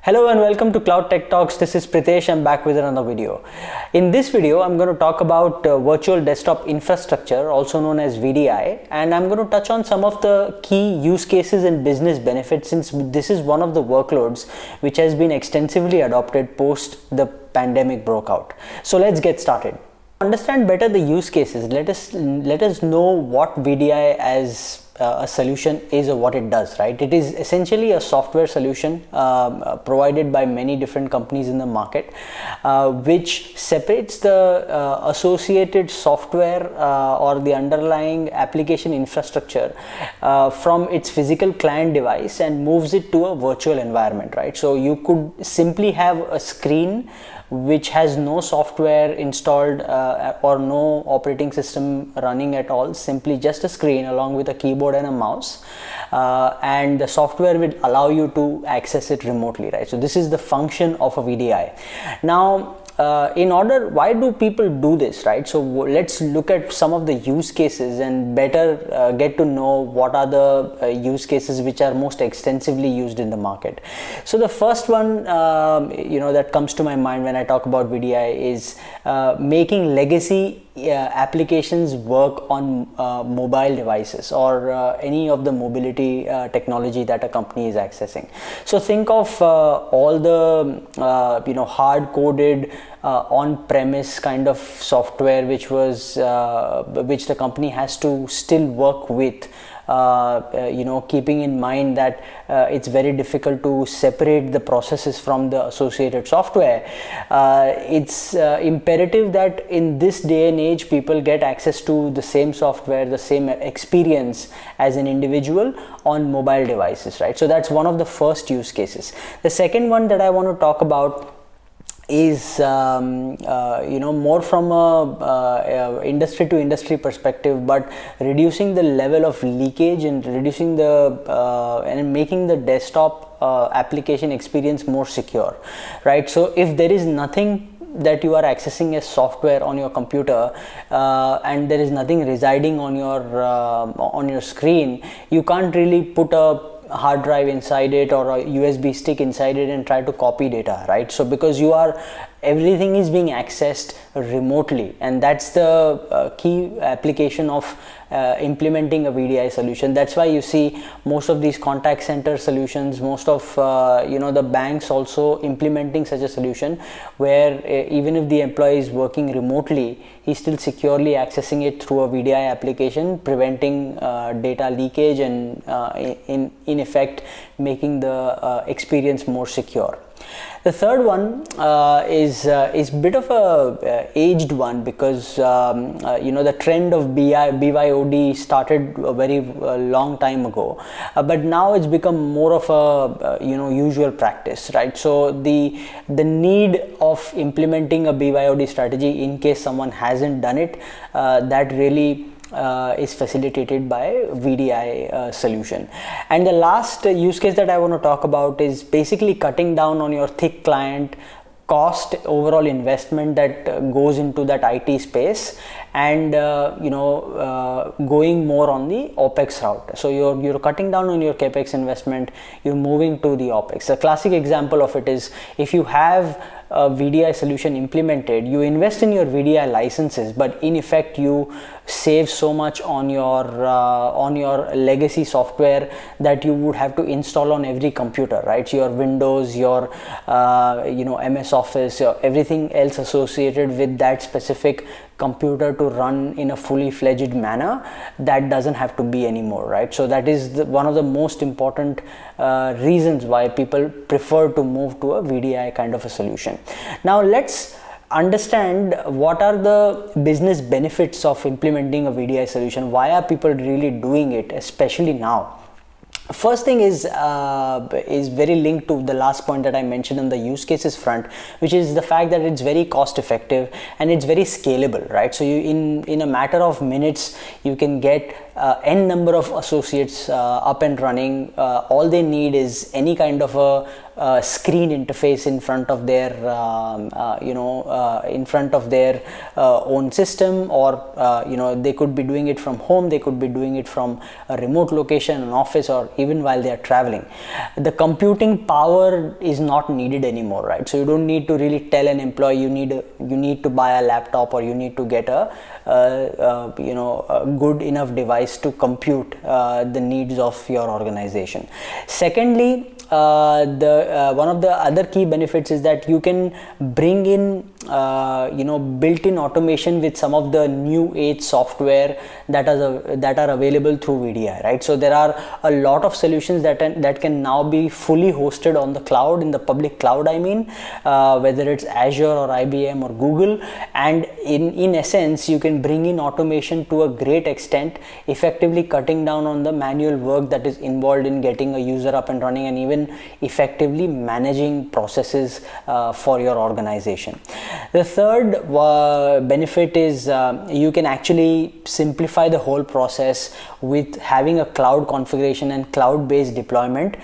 Hello and welcome to Cloud Tech Talks. This is Pritesh. I'm back with another video. In this video, I'm going to talk about virtual desktop infrastructure, also known as VDI, and I'm going to touch on some of the key use cases and business benefits, since this is one of the workloads which has been extensively adopted post the pandemic broke out. So let's get started. To understand better the use cases, let us know what VDI as a solution is or what it does, right? It is essentially a software solution provided by many different companies in the market, which separates the associated software or the underlying application infrastructure from its physical client device and moves it to a virtual environment, right? So you could simply have a screen which has no software installed or no operating system running at all, simply just a screen along with a keyboard and a mouse, and the software will allow you to access it remotely, right? So this is the function of a VDI. Now why do people do this, right? So let's look at some of the use cases and better get to know what are the use cases which are most extensively used in the market. So the first one that comes to my mind when I talk about VDI is making legacy applications work on mobile devices or any of the mobility technology that a company is accessing. So think of all the hard-coded on-premise kind of software which the company has to still work with, keeping in mind that it's very difficult to separate the processes from the associated software. It's imperative that in this day and age people get access to the same software, the same experience as an individual on mobile devices, right? So that's one of the first use cases. The second one that I want to talk about is more from a industry to industry perspective, but reducing the level of leakage and reducing and making the desktop application experience more secure, right? So if there is nothing that you are accessing as software on your computer and there is nothing residing on your screen, you can't really put a hard drive inside it or a USB stick inside it and try to copy data, right? So because everything is being accessed remotely, and that's the key application of implementing a VDI solution. That's why you see most of these contact center solutions, most of the banks also implementing such a solution where even if the employee is working remotely, he's still securely accessing it through a VDI application, preventing data leakage and in effect making the experience more secure. The third one is a bit of a aged one, because the trend of BYOD started a very long time ago, but now it's become more of a usual practice, right? So the need of implementing a BYOD strategy in case someone hasn't done it, that really is facilitated by VDI solution. And the last use case that I want to talk about is basically cutting down on your thick client cost, overall investment that goes into that IT space, and going more on the OPEX route. So you're cutting down on your CAPEX investment, you're moving to the OPEX. A classic example of it is if you have a VDI solution implemented, you invest in your VDI licenses, but in effect you save so much on your legacy software that you would have to install on every computer, right? Your Windows, your MS Office, everything else associated with that specific computer to run in a fully fledged manner, that doesn't have to be anymore, right? So that is one of the most important reasons why people prefer to move to a VDI kind of a solution. Now let's understand what are the business benefits of implementing a VDI solution. Why are people really doing it, especially now? First thing is very linked to the last point that I mentioned on the use cases front, which is the fact that it's very cost effective and it's very scalable, right? So in a matter of minutes you can get n number of associates up and running. All they need is any kind of a screen interface in front of their in front of their own system, or they could be doing it from home, they could be doing it from a remote location, an office, or even while they are traveling. The computing power is not needed anymore, right? So you don't need to really tell an employee you need to buy a laptop, or you need to get a good enough device to compute the needs of your organization. Secondly, one of the other key benefits is that you can bring in built-in automation with some of the new age software that are available through VDI, right? So there are a lot of solutions that can now be fully hosted on the cloud, in the public cloud, I mean, whether it's Azure or IBM or Google, and in essence you can bring in automation to a great extent, effectively cutting down on the manual work that is involved in getting a user up and running, and even effectively managing processes for your organization. The third benefit is you can actually simplify the whole process with having a cloud configuration and cloud-based deployment,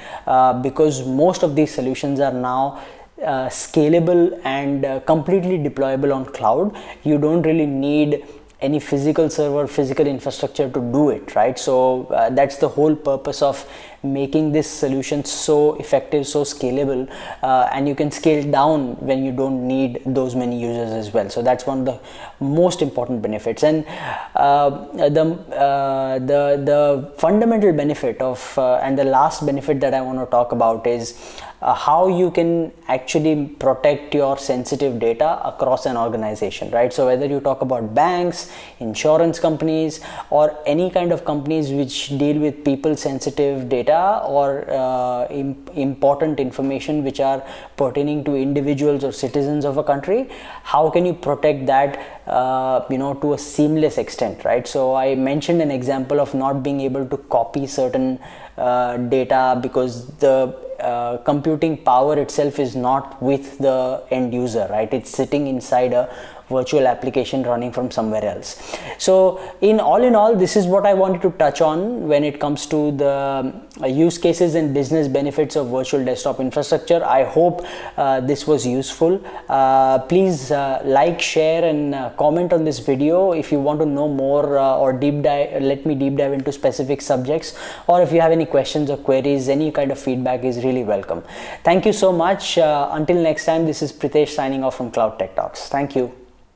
because most of these solutions are now scalable and completely deployable on cloud. You don't really need any physical server, physical infrastructure to do it, right? So that's the whole purpose of making this solution so effective, so scalable, and you can scale down when you don't need those many users as well. So that's one of the most important benefits. And the fundamental benefit of and the last benefit that I want to talk about is how you can actually protect your sensitive data across an organization, right? So whether you talk about banks, insurance companies, or any kind of companies which deal with people sensitive data or important information which are pertaining to individuals or citizens of a country, how can you protect that to a seamless extent, right? So I mentioned an example of not being able to copy certain data because the computing power itself is not with the end user, right? It's sitting inside a virtual application running from somewhere else. So in all, this is what I wanted to touch on when it comes to the use cases and business benefits of virtual desktop infrastructure. I hope this was useful. Please like, share, and comment on this video if you want to know more or let me deep dive into specific subjects, or if you have any questions or queries, any kind of feedback is really welcome. Thank you so much. Until next time, this is Pritesh signing off from Cloud Tech Talks. Thank you.